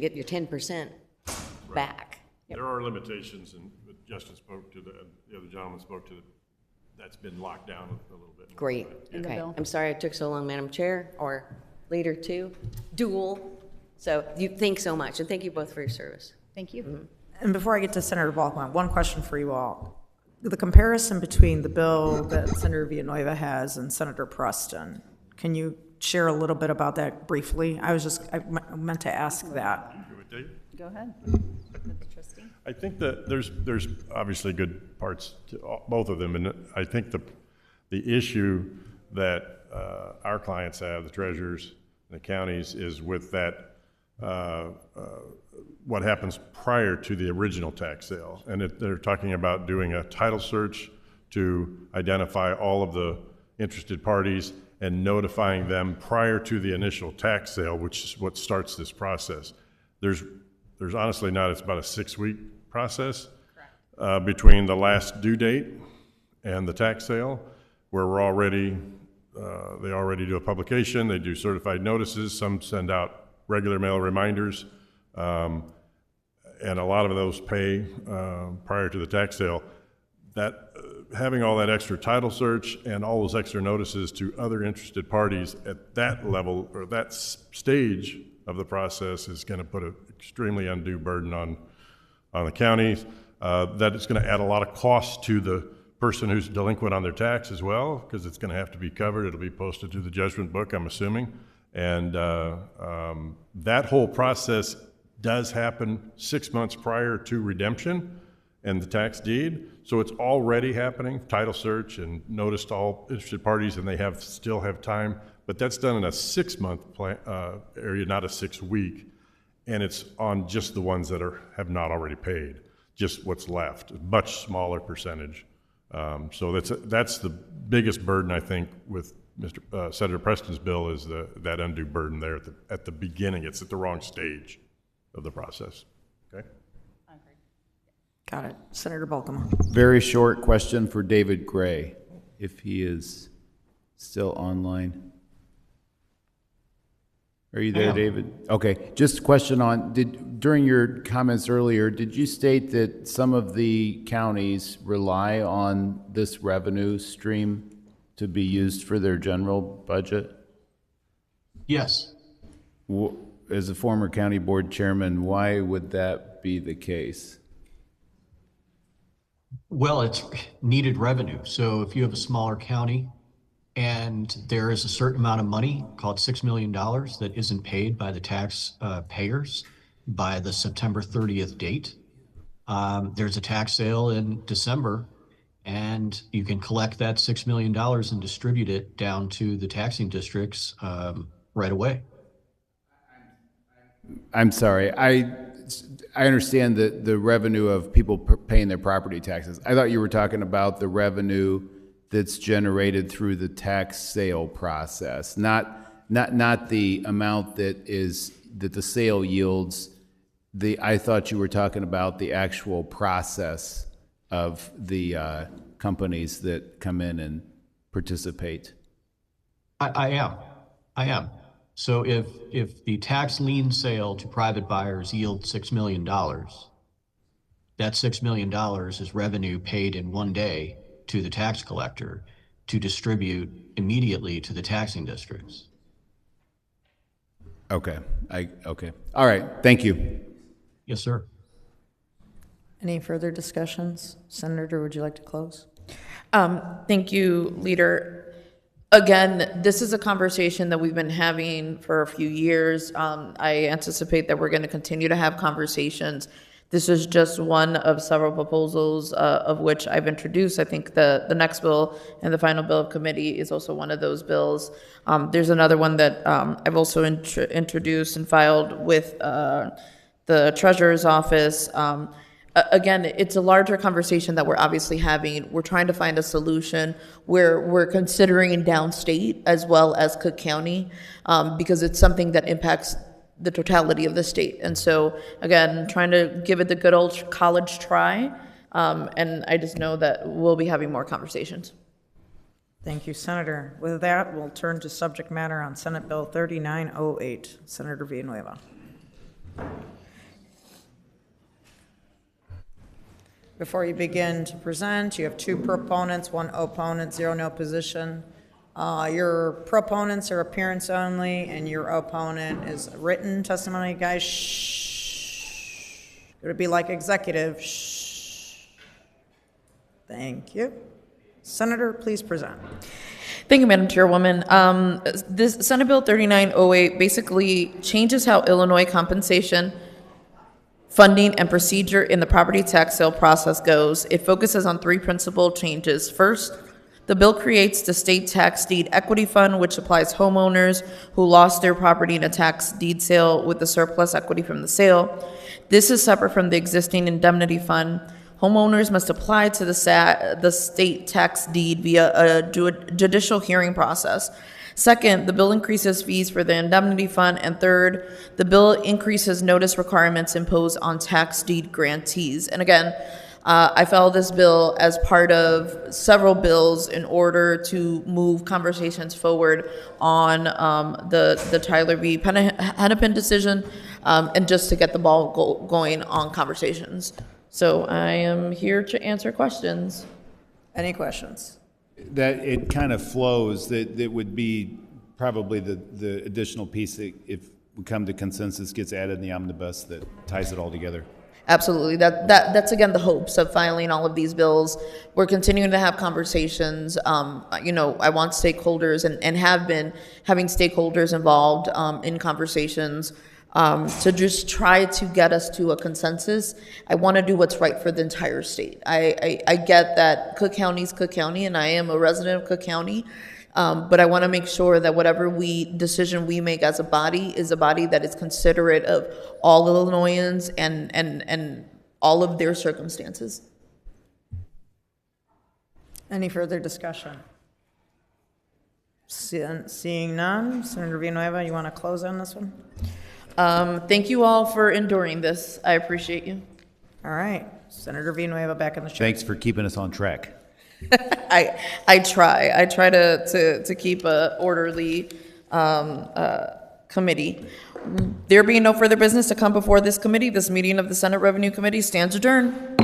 get your 10% back. There are limitations, and Justin spoke to the other gentleman spoke to that's been locked down a little bit more. Great. Okay. I'm sorry it took so long, Madam Chair, or Leader too. Dual. So thanks so much, and thank you both for your service. Thank you. And before I get to Senator Balkman, one question for you all. The comparison between the bill that Senator Villanueva has and Senator Preston, can you share a little bit about that briefly? I meant to ask that. Go ahead. Trustee. I think that there's obviously good parts to both of them, and I think the issue that our clients have, the treasurers, the counties, is with that what happens prior to the original tax sale, and they're talking about doing a title search to identify all of the interested parties and notifying them prior to the initial tax sale, which is what starts this process. There's honestly not, it's about a 6-week process between the last due date and the tax sale, where we're already, they already do a publication, they do certified notices, some send out regular mail reminders, and a lot of those pay prior to the tax sale. That having all that extra title search and all those extra notices to other interested parties at that level or that stage of the process is going to put an extremely undue burden on the counties. That is going to add a lot of cost to the person who's delinquent on their tax as well, because it's going to have to be covered. It'll be posted to the judgment book, I'm assuming. And that whole process does happen 6 months prior to redemption and the tax deed. So it's already happening, title search and notice to all interested parties, and they still have time. But that's done in a 6-month area, not a 6-week. And it's on just the ones that have not already paid, just what's left, a much smaller percentage. So that's the biggest burden, I think, with Senator Preston's bill, is that undue burden there at the beginning. It's at the wrong stage of the process. Okay. Got it. Senator Balkman. Very short question for David Gray, if he is still online. Are you there, David? Okay, just a question on, during your comments earlier, did you state that some of the counties rely on this revenue stream to be used for their general budget? Yes. As a former county board chairman, why would that be the case? Well, it's needed revenue. So if you have a smaller county and there is a certain amount of money, called $6 million, that isn't paid by the tax payers by the September 30th date, there's a tax sale in December, and you can collect that $6 million and distribute it down to the taxing districts right away. I'm sorry. I understand the revenue of people paying their property taxes. I thought you were talking about the revenue that's generated through the tax sale process, not the amount that the sale yields. I thought you were talking about the actual process of the companies that come in and participate. I am. So if the tax lien sale to private buyers yields $6 million, that $6 million is revenue paid in one day to the tax collector to distribute immediately to the taxing districts. Okay. Okay. All right. Thank you. Yes, sir. Any further discussions? Senator, would you like to close? Thank you, Leader. Again, this is a conversation that we've been having for a few years. I anticipate that we're going to continue to have conversations. This is just one of several proposals of which I've introduced. I think the next bill and the final bill of committee is also one of those bills. There's another one that I've also introduced and filed with the Treasurer's Office. Again, it's a larger conversation that we're obviously having. We're trying to find a solution where we're considering downstate as well as Cook County, because it's something that impacts the totality of the state. And so, again, trying to give it the good old college try. And I just know that we'll be having more conversations. Thank you, Senator. With that, we'll turn to subject matter on Senate Bill 3908. Senator Villanueva. Before you begin to present, you have 2 proponents, 1 opponent, 0 no position. Your proponents are appearance only, and your opponent is written testimony. Guys, shh. It would be like executive. Shh. Thank you. Senator, please present. Thank you, Madam Chairwoman. This Senate Bill 3908 basically changes how Illinois compensation, funding, and procedure in the property tax sale process goes. It focuses on 3 principal changes. First, the bill creates the state tax deed equity fund, which applies homeowners who lost their property in a tax deed sale with the surplus equity from the sale. This is separate from the existing indemnity fund. Homeowners must apply to the state tax deed via a judicial hearing process. Second, the bill increases fees for the indemnity fund. And third, the bill increases notice requirements imposed on tax deed grantees. And again, I filed this bill as part of several bills in order to move conversations forward on the Tyler v. Hennepin decision, and just to get the ball going on conversations. So I am here to answer questions. Any questions? That it kind of flows, that would be probably the additional piece that if we come to consensus gets added in the omnibus that ties it all together. Absolutely. That's again the hopes of filing all of these bills. We're continuing to have conversations. I want stakeholders and have been having stakeholders involved in conversations to just try to get us to a consensus. I want to do what's right for the entire state. I get that Cook County is Cook County, and I am a resident of Cook County. But I want to make sure that whatever decision we make as a body is a body that is considerate of all Illinoisans and all of their circumstances. Any further discussion? Seeing none, Senator Villanueva, you want to close on this one? Thank you all for enduring this. I appreciate you. All right, Senator Villanueva back in the chair. Thanks for keeping us on track. I try to keep a orderly committee. There being no further business to come before this committee, this meeting of the Senate Revenue Committee stands adjourned.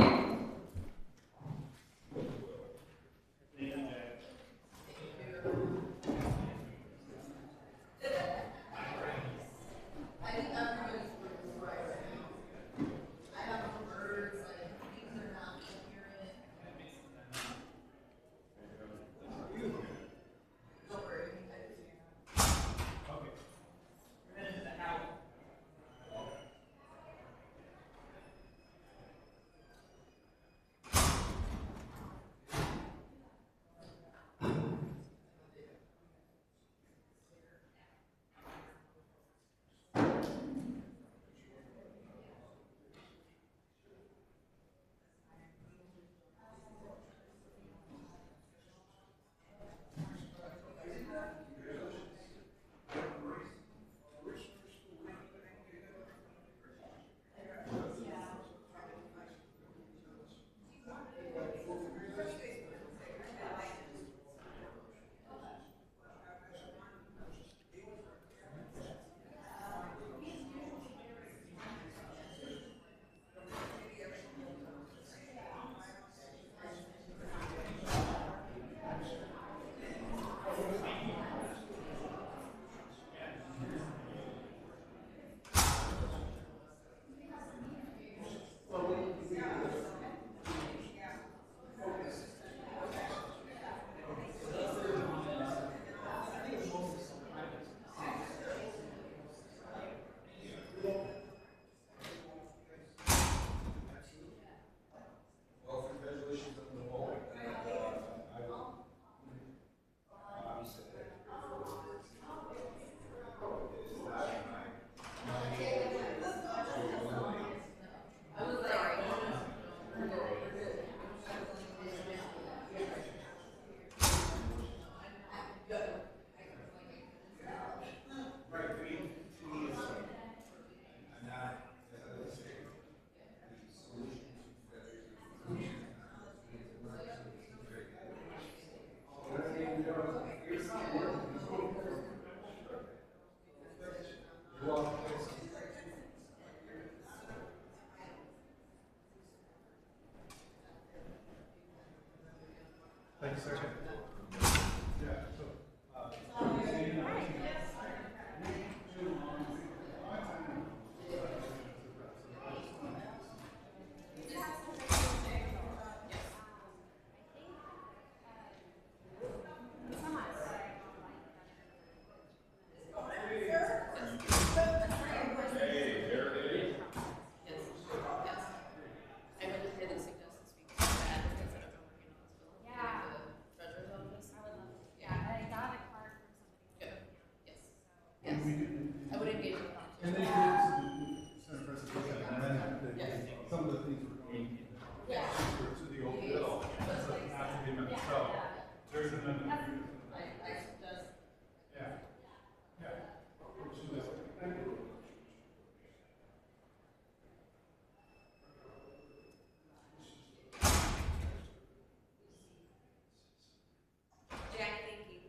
Jack, thank you.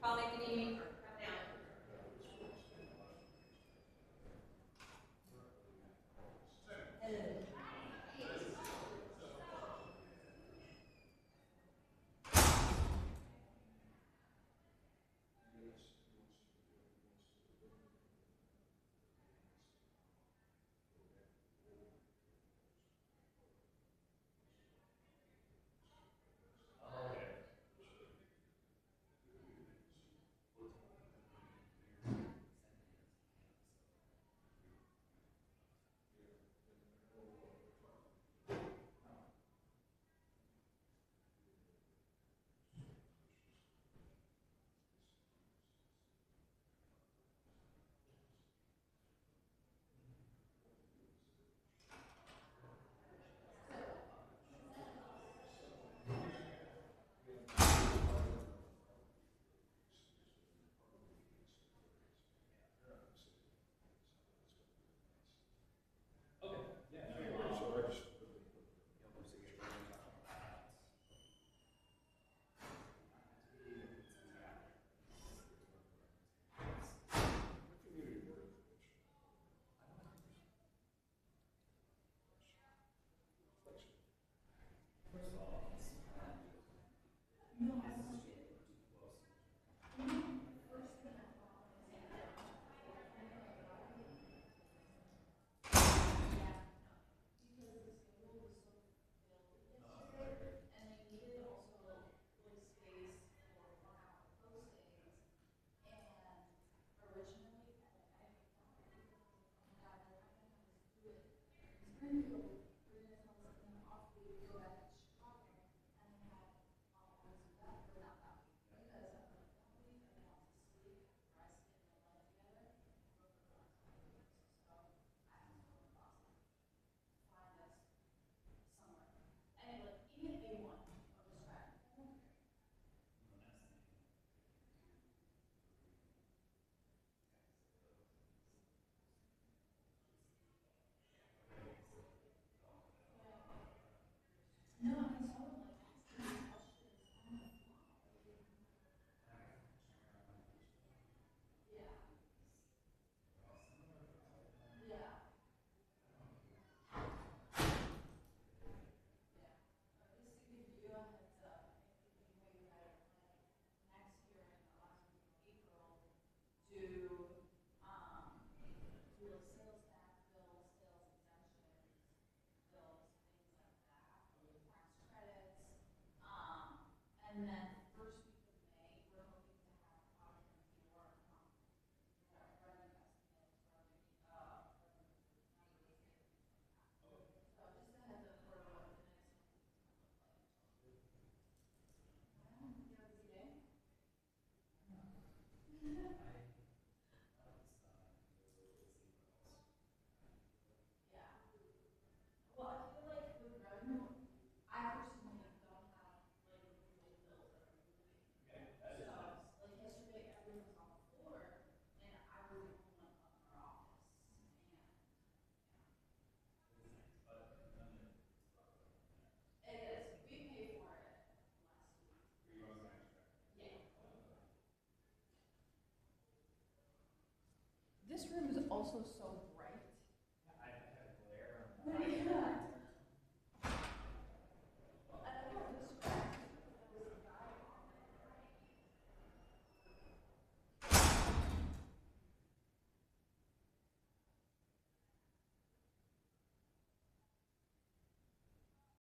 Polly, can you come down? This room is also so